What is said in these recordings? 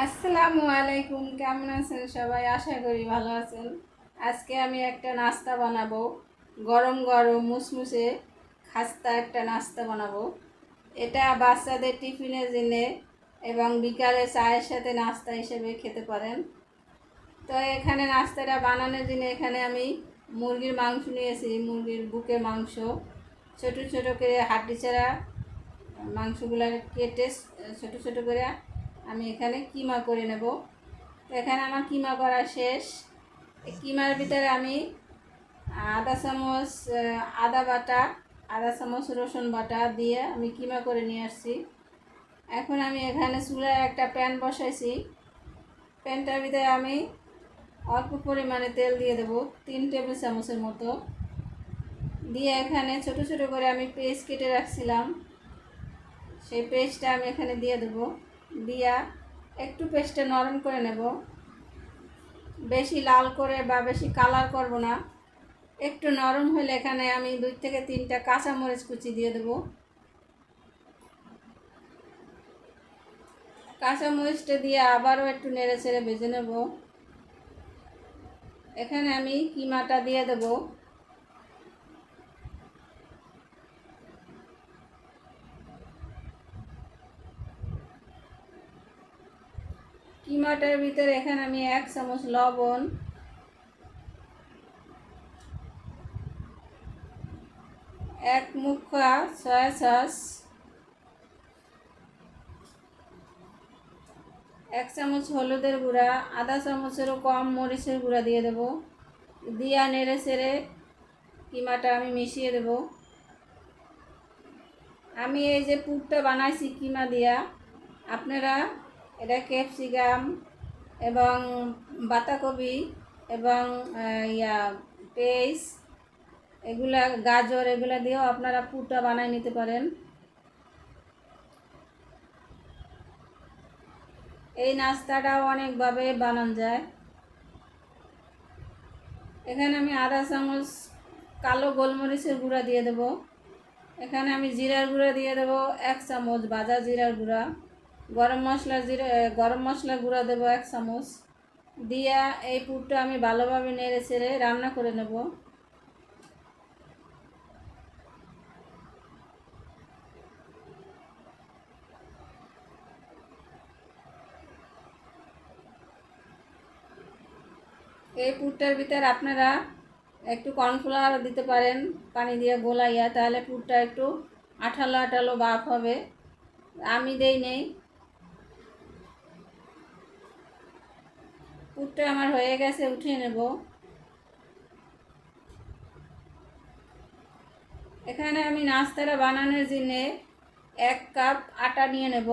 আসসালামু আলাইকুম, কেমন আছেন সবাই? আশা করি ভালো আছেন। আজকে আমি একটা নাস্তা বানাবো, গরম গরম মুসমুসে খাস্তা একটা নাস্তা বানাবো। এটা বাচ্চাদের টিফিনের জন্যে এবং বিকালে চায়ের সাথে নাস্তা হিসেবে খেতে পারেন। তো এখানে নাস্তাটা বানানোর জন্য এখানে আমি মুরগির মাংস নিয়েছি, মুরগির বুকের মাংস ছোট ছোট করে হাড্ডি ছাড়া মাংসগুলো কেটে ছোট ছোট করে আমি এখানে কিমা করে নেব। তো এখানে আমার কিমা করা শেষ। এই কিমার ভিতরে আমি আধা চামচ আদা বাটা, আধা চামচ রসুন বাটা দিয়ে আমি কিমা করে নিয়ে আসছি। এখন আমি এখানে চুলায় একটা প্যান বসাইছি। প্যানটার ভিতরে আমি অল্প পরিমাণে তেল দিয়ে দেবো, 3 টেবিল চামচের মতো দিয়ে এখানে ছোট ছোট করে আমি পেস্ট কেটে রাখছিলাম, সেই পেস্টটা আমি এখানে দিয়ে দেবো। দিয়া একটু পেস্টটা নরম করে নেব, বেশি লাল করে বা বেশি কালার করব না। একটু নরম হলে এখানে আমি 2 থেকে 3টা কাঁচামরিচ কুচি দিয়ে দেবো। কাঁচামরিচটা দিয়ে আবারও একটু নেড়ে চেড়ে ভেজে নেব। এখানে আমি কিমাটা দিয়ে দেবো। কিমাটার ভিতরে এখানে আমি 1 চামচ লবণ, 1 মুঠা সয়া সস, 1 চামচ হলুদের গুঁড়া, আধা চামচেরও কম মরিচের গুঁড়া দিয়ে দেবো। দিয়া নেড়ে চেড়ে কিমাটা আমি মিশিয়ে দেব। আমি এই যে পুরটা বানাইছি কিমা দিয়া, আপনারা এটা ক্যাপসিকাম এবং বাঁধাকপি এবং পেঁয়াজ, এগুলা গাজর, এগুলা দিয়েও আপনারা পুরটা বানাই নিতে পারেন। এই নাস্তাটাও অনেকভাবে বানানো যায়। এখানে আমি আধা চামচ কালো গোলমরিচের গুঁড়া দিয়ে দেব। এখানে আমি জিরার গুঁড়া দিয়ে দেবো 1 চামচ, ভাজা জিরার গুঁড়া। গরম মশলা গুঁড়া দেবো 1 চামচ। দিয়া এই পুরটা আমি ভালোভাবে নেড়ে চেড়ে রান্না করে নেব। এই পুরটার ভিতরে আপনারা একটু কর্নফ্লাওয়ার দিতে পারেন পানি দিয়ে গোলাইয়া, তাহলে পুরটা একটু আঠালো আঠালো ভাব হবে। আমি দেই নেই। পুরটা আমার হয়ে গেছে, উঠিয়ে নেব। এখানে আমি নাস্তাটা বানানোর জন্য 1 কাপ আটা নিয়ে নেব,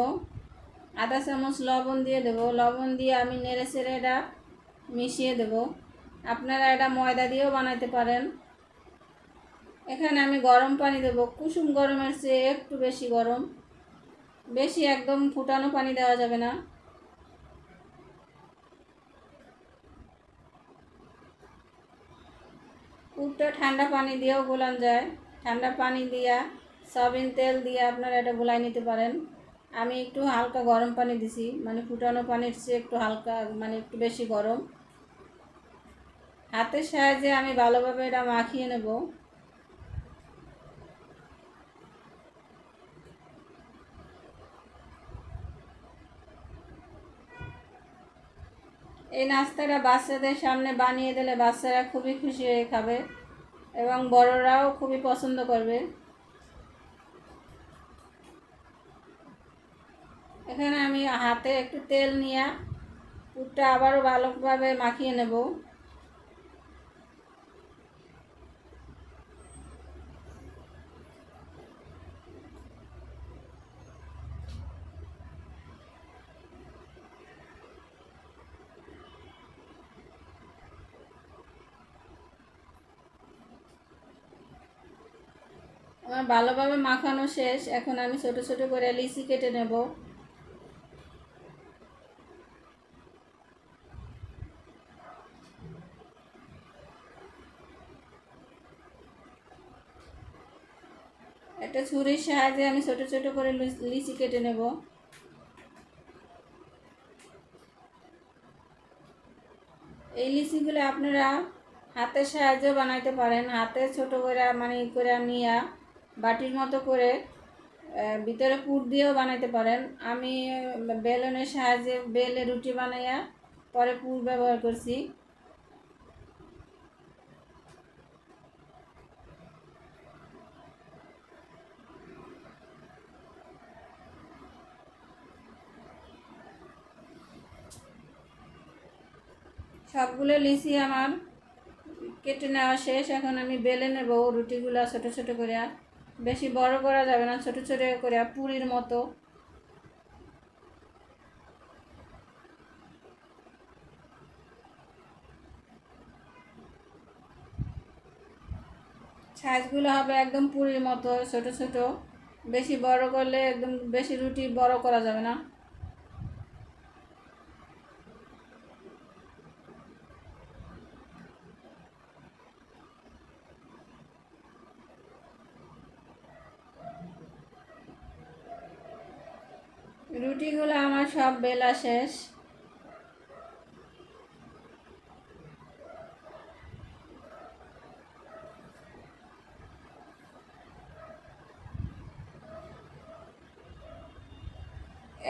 আধা চামচ লবণ দিয়ে দেবো। লবণ দিয়ে আমি নেড়ে চেড়ে এটা মিশিয়ে দেব। আপনারা এটা ময়দা দিয়েও বানাইতে পারেন। এখানে আমি গরম পানি দেবো, কুসুম গরমের চেয়ে একটু বেশি গরম, বেশি একদম ফুটানো পানি দেওয়া যাবে না। পুরটা ঠান্ডা পানি দিয়েও গোলানো যায়। ঠান্ডা পানি দিয়া সয়াবিন তেল দিয়ে আপনারা এটা গোলাই নিতে পারেন। আমি একটু হালকা গরম পানি দিছি, মানে ফুটানো পানির চেয়ে একটু হালকা, মানে একটু বেশি গরম। হাতের সাহায্যে আমি ভালোভাবে এটা মাখিয়ে নেব। এই নাস্তাটা বাচ্চাদের সামনে বানিয়ে দিলে বাচ্চারা খুবই খুশি হয়ে খাবে এবং বড়রাও খুবই পছন্দ করবে। এখানে আমি হাতে একটু তেল নিয়ে পুরটা আবারও ভালোভাবে মাখিয়ে নেব। আমার ভালোভাবে মাখানো শেষ। এখন আমি ছোট ছোট করে লিচি কেটে নেব। একটা ছুরির সাহায্যে আমি ছোট ছোট করে লিচি কেটে নেব। এই লিচিগুলো আপনারা হাতের সাহায্যে বানাইতে পারেন। হাতে ছোট করে করে নিয়ে বাটির মতো করে ভিতরে পুর দিয়েও বানাইতে পারেন। আমি বেলনের সাহায্যে বেলে রুটি বানাইয়া পরে পুর ব্যবহার করছি। সবগুলো লিচি আমার কেটে নেওয়া শেষ। এখন আমি বেলে নেব রুটিগুলো ছোট ছোট করে। বেশি বড় করা যাবে না, ছোট ছোট করে পুরির মতো। সাইজগুলো হবে একদম পুরির মতো ছোট ছোট। বেশি বড় করলে একদম বেশি রুটি বড় করা যাবে না। রুটিগুলো আমার সব বেলা শেষ।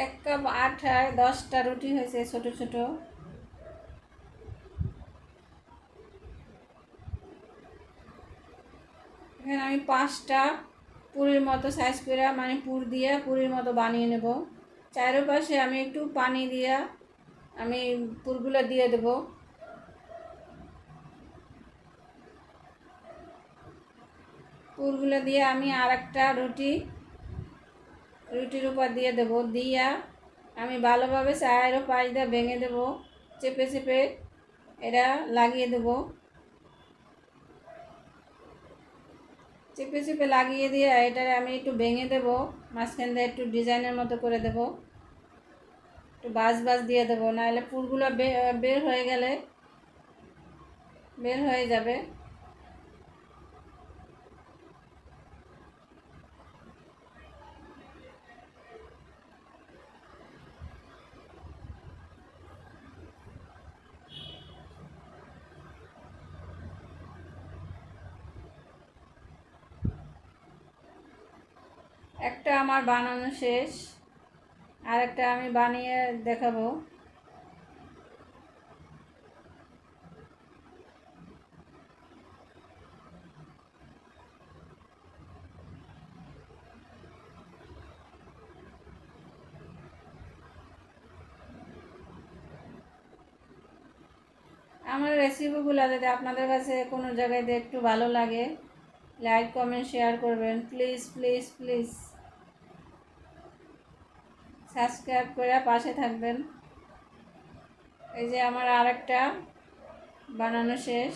এক কাপ আটায় 10টা রুটি হয়েছে ছোট ছোট। এখানে আমি 5টা পুরির মতো সাইজ করে পুর দিয়ে পুরির মতো বানিয়ে নেব। চারপাশে আমি একটু পানি দিয়ে আমি পুরগুলো দিয়ে দেব। পুরগুলো দিয়ে আমি আর একটা রুটির উপর দিয়ে দেব। দিয়া আমি ভালোভাবে চায়েরও পাশ দিয়ে ভেঙে দেব, চেপে চেপে এটা লাগিয়ে দেব। চেপে চেপে লাগিয়ে দিয়ে এটা আমি একটু ভেঙে দেব, মাঝখান দিয়ে একটু ডিজাইনের মতো করে দেব, একটু বাজ দিয়ে দেবো, নাহলে পুরগুলো বের হয়ে যাবে। একটা আমার বানানো শেষ, আর একটা আমি বানিয়ে দেখাবো। আমার রেসিপিগুলো যদি আপনাদের কাছে কোনো জায়গায় দিয়ে একটু ভালো লাগে, লাইক কমেন্ট শেয়ার করবেন। প্লিজ প্লিজ প্লিজ সাবস্ক্রাইব করে পাশে থাকবেন। এই যে আমার আরেকটা বানানো শেষ।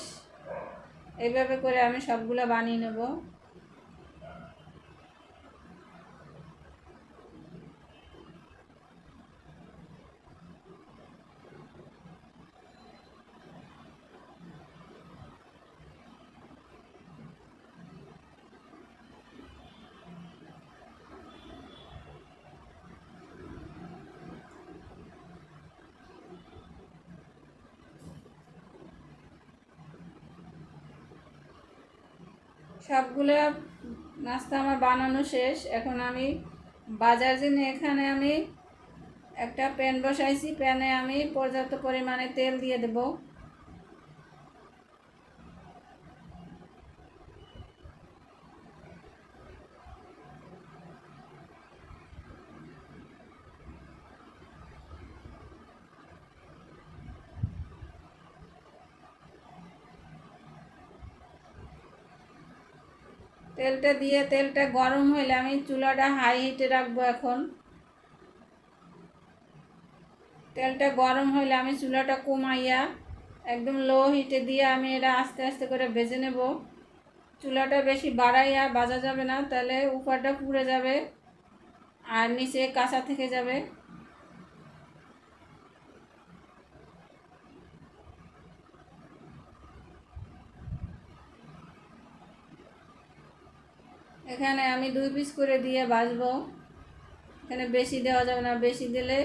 এইভাবে করে আমি সবগুলো বানিয়ে নেব। সবগুলো নাস্তা আমার বানানো শেষ। এখন আমি বাজার জন্য এখানে আমি একটা প্যান বসাইছি। প্যানে আমি পর্যাপ্ত পরিমাণে তেল দিয়ে দেব। তেলটা গরম হইলে আমি চুলাটা হাই হিটে রাখবো। এখন তেলটা গরম হইলে আমি চুলাটা কমাইয়া একদম লো হিটে দিয়ে আমি এটা আস্তে আস্তে করে ভেজে নেব। চুলাটা বেশি বাড়াইয়া ভাজা যাবে না, তাহলে উপরটা পুড়ে যাবে আর নিচে কাঁচা থেকে যাবে। এখানে আমি 2 পিস করে দিয়ে ভাজবো। এখানে বেশি দেওয়া যাবে না, বেশি দিলে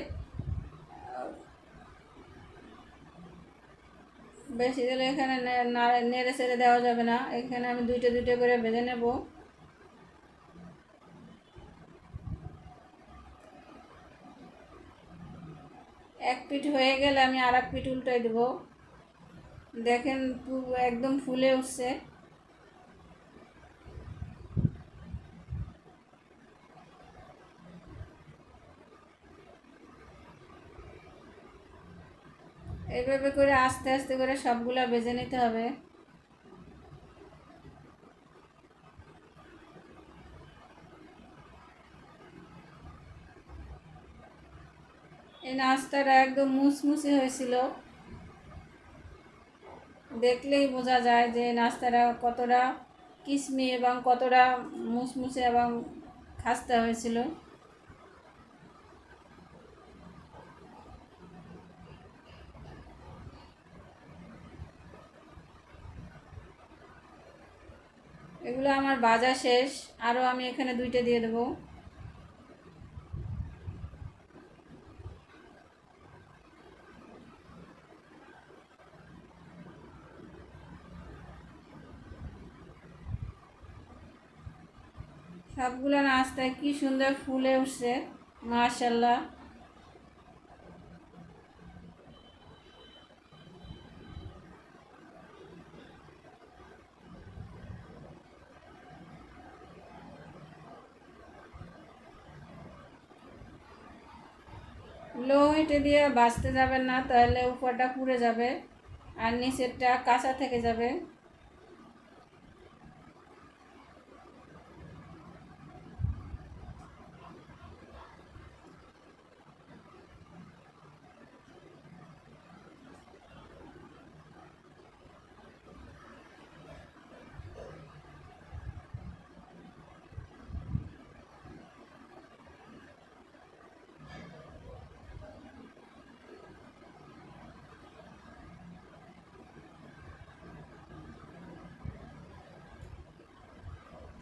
বেশি দিলে এখানে নেড়ে ছেড়ে দেওয়া যাবে না, এখানে আমি দুইটা দুইটা করে ভেজে নেব। এক পিঠ হয়ে গেলে আমি আর এক পিঠ উল্টাই দেবো। দেখেন একদম ফুলে উঠছে। এইভাবে করে আস্তে আস্তে করে সবগুলা ভেজে নিতে হবে। এই নাস্তাটা একদম মুসমুসে হয়েছিল, দেখলেই বোঝা যায় যে নাস্তাটা কতটা কিসমি এবং কতটা মুসমুসে এবং খাস্তা হয়েছিল। এগুলো আমার ভাজা শেষ, আরও আমি এখানে দুইটা দিয়ে দেবো। সবগুলো নাস্তায় কি সুন্দর ফুলে উঠছে, মাশাআল্লাহ। লো হিটে দিয়ে ভাজতে যাবেন না, তাহলে উপরটা পুড়ে যাবে আর নিচেরটা কাঁচা থেকে যাবে।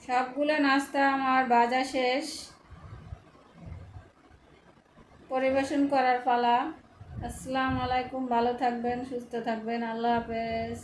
সবগুলো নাস্তা আমার ভাজা শেষ, পরিবেশন করার পালা। আসসালামু আলাইকুম, ভালো থাকবেন, সুস্থ থাকবেন, আল্লাহ হাফেজ।